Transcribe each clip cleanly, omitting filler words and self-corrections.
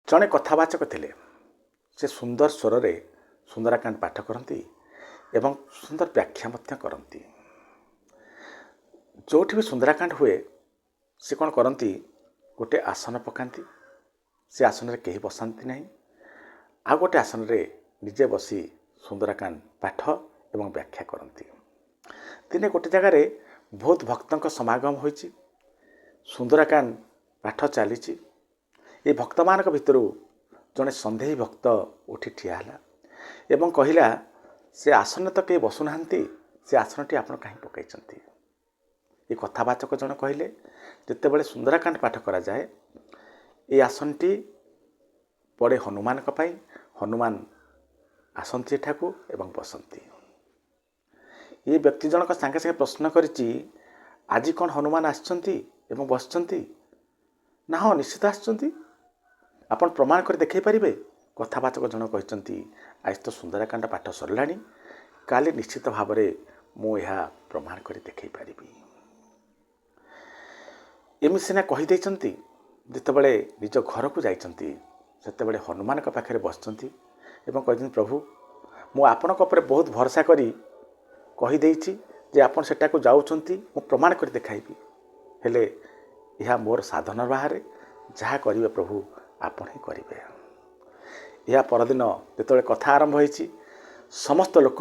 ଜଣେ କଥାବାଚକ ଥିଲେ। ସେ ସୁନ୍ଦର ସ୍ୱରରେ ସୁନ୍ଦରାକାଣ୍ଡ ପାଠ କରନ୍ତି ଏବଂ ସୁନ୍ଦର ବ୍ୟାଖ୍ୟା ମଧ୍ୟ କରନ୍ତି। ଯେଉଁଠି ବି ସୁନ୍ଦରାକାଣ୍ଡ ହୁଏ ସେ କ'ଣ କରନ୍ତି, ଗୋଟେ ଆସନ ପକାନ୍ତି। ସେ ଆସନରେ କେହି ବସାନ୍ତି ନାହିଁ। ଆଉ ଗୋଟେ ଆସନରେ ନିଜେ ବସି ସୁନ୍ଦରାକାଣ୍ଡ ପାଠ ଏବଂ ବ୍ୟାଖ୍ୟା କରନ୍ତି। ଦିନେ ଗୋଟେ ଜାଗାରେ ବହୁତ ଭକ୍ତଙ୍କ ସମାଗମ ହୋଇଛି। ସୁନ୍ଦରାକାଣ୍ଡ ପାଠ ଚାଲିଛି। ଏ ଭକ୍ତମାନଙ୍କ ଭିତରୁ ଜଣେ ସନ୍ଦେହୀ ଭକ୍ତ ଉଠି ଠିଆ ହେଲା ଏବଂ କହିଲା, ସେ ଆସନରେ ତ କେହି ବସୁନାହାନ୍ତି, ସେ ଆସନଟି ଆପଣ କାହିଁ ପକାଇଛନ୍ତି? ଏ କଥାବାଚକ ଜଣେ କହିଲେ, ଯେତେବେଳେ ସୁନ୍ଦରାକାଣ୍ଡ ପାଠ କରାଯାଏ ଏ ଆସନଟି ପଡ଼େ ହନୁମାନଙ୍କ ପାଇଁ। ହନୁମାନ ଆସନ୍ତି ଏଠାକୁ ଏବଂ ବସନ୍ତି। ଏ ବ୍ୟକ୍ତି ଜଣକ ସାଙ୍ଗେ ସାଙ୍ଗେ ପ୍ରଶ୍ନ କରିଛି, ଆଜି କ'ଣ ହନୁମାନ ଆସିଛନ୍ତି ଏବଂ ବସିଛନ୍ତି? ନା ହଁ, ନିଶ୍ଚିତ ଆସିଛନ୍ତି। ଆପଣ ପ୍ରମାଣ କରି ଦେଖାଇ ପାରିବେ? କଥାବାଚକ ଜଣକ କହିଛନ୍ତି, ଆଜି ତ ସୁନ୍ଦରାକାଣ୍ଡ ପାଠ ସରିଲାଣି, କାଲି ନିଶ୍ଚିତ ଭାବରେ ମୁଁ ଏହା ପ୍ରମାଣ କରି ଦେଖାଇ ପାରିବି। ଏମିତି ସିନା କହିଦେଇଛନ୍ତି, ଯେତେବେଳେ ନିଜ ଘରକୁ ଯାଇଛନ୍ତି ସେତେବେଳେ ହନୁମାନଙ୍କ ପାଖରେ ବସିଛନ୍ତି ଏବଂ କହିଛନ୍ତି, ପ୍ରଭୁ ମୁଁ ଆପଣଙ୍କ ଉପରେ ବହୁତ ଭରସା କରି କହିଦେଇଛି ଯେ ଆପଣ ସେଠାକୁ ଯାଉଛନ୍ତି, ମୁଁ ପ୍ରମାଣ କରି ଦେଖାଇବି। ହେଲେ ଏହା ମୋର ସାଧନ ବାହାରେ, ଯାହା କରିବେ ପ୍ରଭୁ ଆପଣ ହିଁ କରିବେ। ଏହା ପରଦିନ ଯେତେବେଳେ କଥା ଆରମ୍ଭ ହୋଇଛି, ସମସ୍ତ ଲୋକ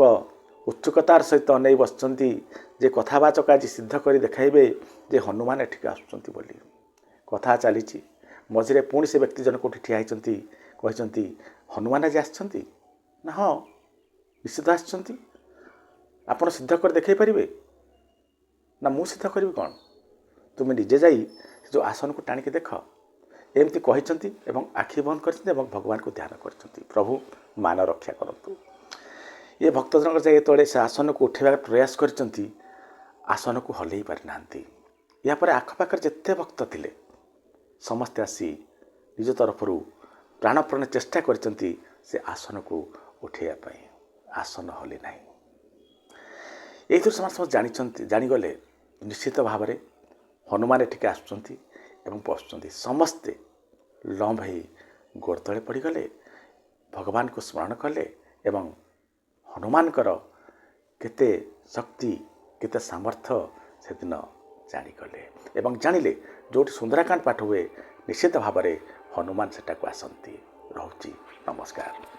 ଉତ୍ସୁକତାର ସହିତ ଅନେଇ ବସିଛନ୍ତି ଯେ କଥାବାଚକ ଆଜି ସିଦ୍ଧ କରି ଦେଖାଇବେ ଯେ ହନୁମାନ ଏଠିକି ଆସୁଛନ୍ତି ବୋଲି। କଥା ଚାଲିଛି, ମଝିରେ ପୁଣି ସେ ବ୍ୟକ୍ତି ଜଣକ ଉଠି ଠିଆ ହୋଇଛନ୍ତି, କହିଛନ୍ତି, ହନୁମାନ ଆଜି ଆସିଛନ୍ତି? ନା ହଁ, ନିଶ୍ଚିତ ଆସିଛନ୍ତି। ଆପଣ ସିଦ୍ଧ କରି ଦେଖାଇ ପାରିବେ? ନା ମୁଁ ସିଦ୍ଧ କରିବି କ'ଣ? ତୁମେ ନିଜେ ଯାଇ ସେ ଯେଉଁ ଆସନକୁ ଟାଣିକି ଦେଖ। ଏମିତି କହିଛନ୍ତି ଏବଂ ଆଖି ବନ୍ଦ କରିଛନ୍ତି ଏବଂ ଭଗବାନଙ୍କୁ ଧ୍ୟାନ କରିଛନ୍ତି, ପ୍ରଭୁ ମାନ ରକ୍ଷା କରନ୍ତୁ। ଏ ଭକ୍ତ ଜଣକ ଯାଇ ଯେତେବେଳେ ସେ ଆସନକୁ ଉଠାଇବାକୁ ପ୍ରୟାସ କରିଛନ୍ତି, ଆସନକୁ ହଲେଇ ପାରିନାହାନ୍ତି। ଏହାପରେ ଆଖପାଖରେ ଯେତେ ଭକ୍ତ ଥିଲେ ସମସ୍ତେ ଆସି ନିଜ ତରଫରୁ ପ୍ରାଣପଣେ ଚେଷ୍ଟା କରିଛନ୍ତି ସେ ଆସନକୁ ଉଠାଇବା ପାଇଁ। ଆସନ ହଲି ନାହିଁ। ଏଇଥିରୁ ସମସ୍ତେ ଜାଣିଗଲେ ନିଶ୍ଚିତ ଭାବରେ ହନୁମାନ ଏଠିକି ଆସୁଛନ୍ତି ଏବଂ ବସୁଛନ୍ତି। ସମସ୍ତେ ଲମ୍ବ ହେଇ ଗୋଡ଼ ତଳେ ପଡ଼ିଗଲେ, ଭଗବାନଙ୍କୁ ସ୍ମରଣ କଲେ ଏବଂ ହନୁମାନଙ୍କର କେତେ ଶକ୍ତି, କେତେ ସାମର୍ଥ୍ୟ ସେଦିନ ଜାଣିଗଲେ ଏବଂ ଜାଣିଲେ ଯେଉଁଠି ସୁନ୍ଦରାକାଣ୍ଡ ପାଠ ହୁଏ ନିଶ୍ଚିତ ଭାବରେ ହନୁମାନ ସେଠାକୁ ଆସନ୍ତି। ରହୁଛି, ନମସ୍କାର।